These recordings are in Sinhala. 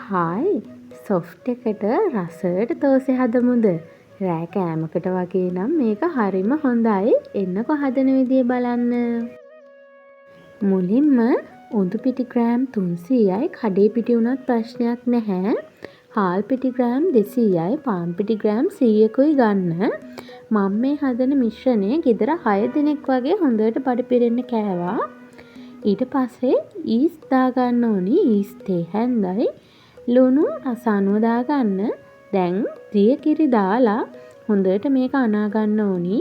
හායි සොෆ්ට් එකට රසයට තෝසෙ හදමුද? රෑ කෑමකට වගේ නම් මේක හරිම හොඳයි. එන්නකො හදන විදිය බලන්න. මුලින්ම උඳු පිටි ග්‍රෑම් 300යි කඩේ පිටි වුණත් ප්‍රශ්නයක් නැහැ. හාල් පිටි ග්‍රෑම් 200යි පාන් පිටි ග්‍රෑම් 100කුයි ගන්න. මම මේ හදන මිශ්‍රණය ගෙදර 6 දෙනෙක් වගේ හොඳට බඩ පිරෙන්න කෑවා. ඊට පස්සේ ඊස් දාගන්න ඕනි. ඊස් තේ හැන්දයි ලුණු රස අනුව දාගන්න. දැන් දිය කිරි දාලා හොඳට මේක අනා ගන්න ඕනි.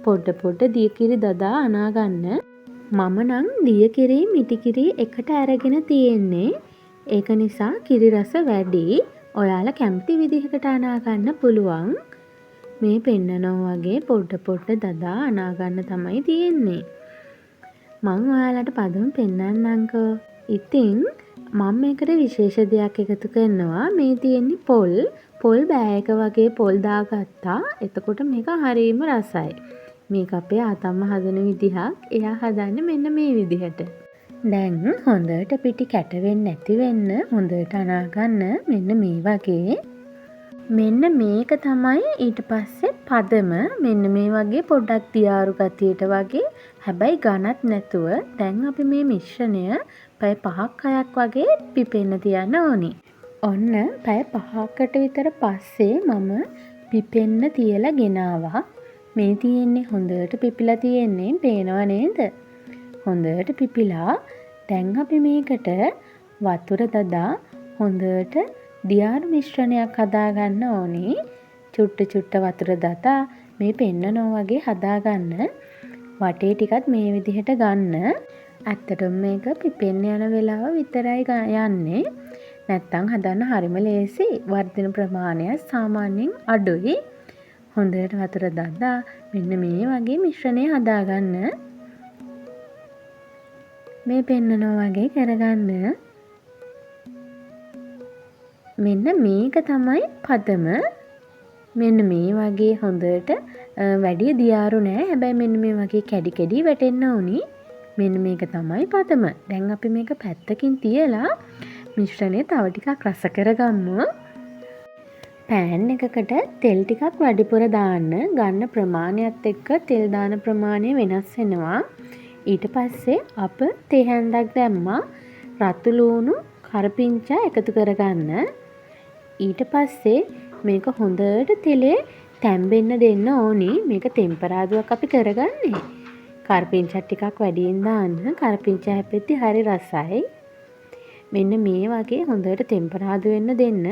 පොඩ දිය කිරි දදා අනා ගන්න. මම නම් දිය කිරි මිටි කිරි එකට අරගෙන තියෙන්නේ. ඒක නිසා කිරි රස වැඩි. ඔයාලා කැමති විදිහකට අනා ගන්න පුළුවන්. මේ පෙන්නනවා වගේ පොඩ දදා අනා ගන්න තමයි තියෙන්නේ. මං ඔයාලට පදම පෙන්නන්නම්කෝ. ඉතින් මම මේකට විශේෂ දෙයක් එකතු කරනවා. මේ තියෙන්නේ පොල් බෑයක වගේ පොල් දාගත්තා. එතකොට මේක හරිම රසයි. මේක අපේ ආතම්ම හදන විදිහක්. එයා හදන්නේ මෙන්න මේ විදිහට. දැන් හොඳට පිටි කැට වෙන්නේ නැති වෙන්න හොඳට අනා ගන්න මෙන්න මේ වගේ. මෙන්න මේක තමයි ඊට පස්සේ පදම. මෙන්න මේ වගේ පොඩ්ඩක් දියාරු ගතියට වගේ. හැබැයි ගණත් නැතුව දැන් අපි මේ මිශ්‍රණය පැය 5ක් 6ක් වගේ පිපෙන්න තියන්න ඕනි. ඔන්න පැය 5කට විතර පස්සේ මම පිපෙන්න තියලා ගෙනාවා. මේ තියෙන්නේ හොඳට පිපිලා තියෙන්නේ. පේනව නේද? හොඳට පිපිලා. දැන් අපි මේකට වතුර දදා හොඳට දියාරු මිශ්‍රණයක් හදාගන්න ඕනි. චුට්ට වතුර දදා මේ පෙන්නනවා වගේ හදාගන්න. වටේ ටිකත් මේ විදිහට ගන්න. ඇත්තටම මේක පිපෙන්න යන වෙලාව විතරයි යන්නේ. නැත්තම් හදන්න හරිම ලේසි. වර්ධන ප්‍රමාණය සාමාන්‍යයෙන් අඩුයි. හොඳට වතුර දදා මෙන්න මේ වගේ මිශ්‍රණය හදාගන්න. මේ පෙන්නනවා වගේ කරගන්න. මෙන්න මේක තමයි පදම. මෙන්න මේ වගේ හොඳට වැඩි දියාරු නෑ. හැබැයි මෙන්න මේ වගේ කැඩි වැටෙන්න ඕනි. මෙන්න මේක තමයි පදම. දැන් අපි මේක පැත්තකින් තියලා මිශ්‍රණය තව ටිකක් රස කරගමු. පෑන් එකකට තෙල් ටිකක් වැඩිපුර දාන්න. ගන්න ප්‍රමාණයත් එක්ක තෙල් දාන ප්‍රමාණය වෙනස් වෙනවා. ඊට පස්සේ අප තේ හැන්දක් දැම්මා. රතු ලූණු කරපිංචා එකතු කරගන්න. ඊට පස්සේ මේක හොඳට තෙලේ තැම්බෙන්න දෙන්න ඕනි. මේක තෙම්පරාදුවක් අපි කරගන්නේ. කරපිංචා ටිකක් වැඩියෙන් දාන්න. කරපිංචා හැපෙද්දි හරි රසයි. මෙන්න මේ වගේ හොඳට තෙම්පරාදු වෙන්න දෙන්න.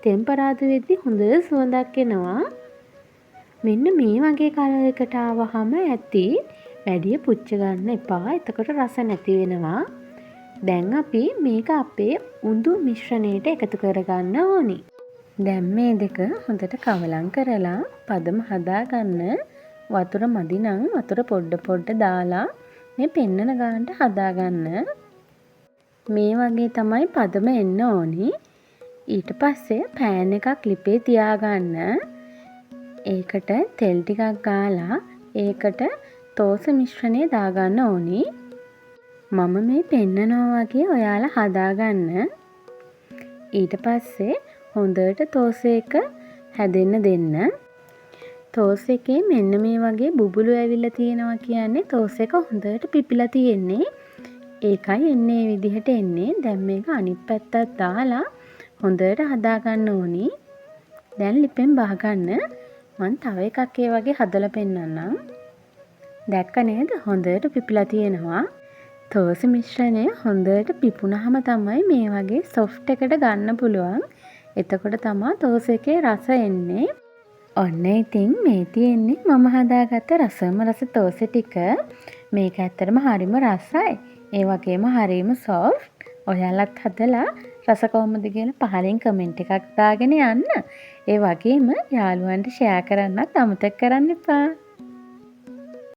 තෙම්පරාදු වෙද්දි හොඳ සුවඳක් එනවා. මෙන්න මේ වගේ කලර් එකට ආවහම ඇති. වැඩි පුච්ච ගන්න එපා. එතකොට රස නැති වෙනවා. දැන් අපි මේක අපේ උඳු මිශ්‍රණයට එකතු කරගන්න ඕනි. දැන් මේ දෙක හොඳට කවලම් කරලා පදම හදාගන්න. වතුර මදි නම් වතුර පොඩ දාලා මේ පෙන්නන ගානට හදාගන්න. මේ වගේ තමයි පදම එන්න ඕනි. ඊට පස්සේ පෑන් එකක් ලිපේ තියාගන්න. ඒකට තෙල් ටිකක් ගාලා ඒකට තෝස මිශ්‍රණය දාගන්න ඕනි. මම මේ පෙන්නනවා වගේ ඔයාලා හදාගන්න. ඊට පස්සේ හොඳට තෝස එක හැදෙන්න දෙන්න. තෝස එකේ මෙන්න මේ වගේ බුබුලු ඇවිල්ලා තියෙනවා කියන්නේ තෝස එක හොඳට පිපිලා තියෙන්නේ. ඒකයි එන්නේ මේ විදිහට එන්නේ. දැන් මේක අනිත් පැත්තට දාලා හොඳට හදාගන්න ඕනි. දැන් ලිපෙන් බහගන්න. මම තව එකක් ඒ වගේ හදලා පෙන්නන්නම්. දැක්ක නේද? හොඳට පිපිලා තියෙනවා. තෝස මිශ්‍රණය හොඳට පිපුණාම තමයි මේ වගේ සොෆ්ට් එකට ගන්න පුළුවන්. එතකොට තමයි තෝස එකේ රස එන්නේ. ඔන්න ඉතින් මේ තියෙන්නේ මම හදාගත්ත රසම රස තෝස ටික. මේක ඇත්තටම හරිම රසයි. ඒ වගේම හරිම සොෆ්ට්. ඔයාලත් හදලා රස කොහොමද කියලා පහලින් කමෙන්ට් එකක් දාගෙන යන්න. ඒ වගේම යාළුවන්ට ෂෙයා කරන්නත් අමතක කරන්න එපා.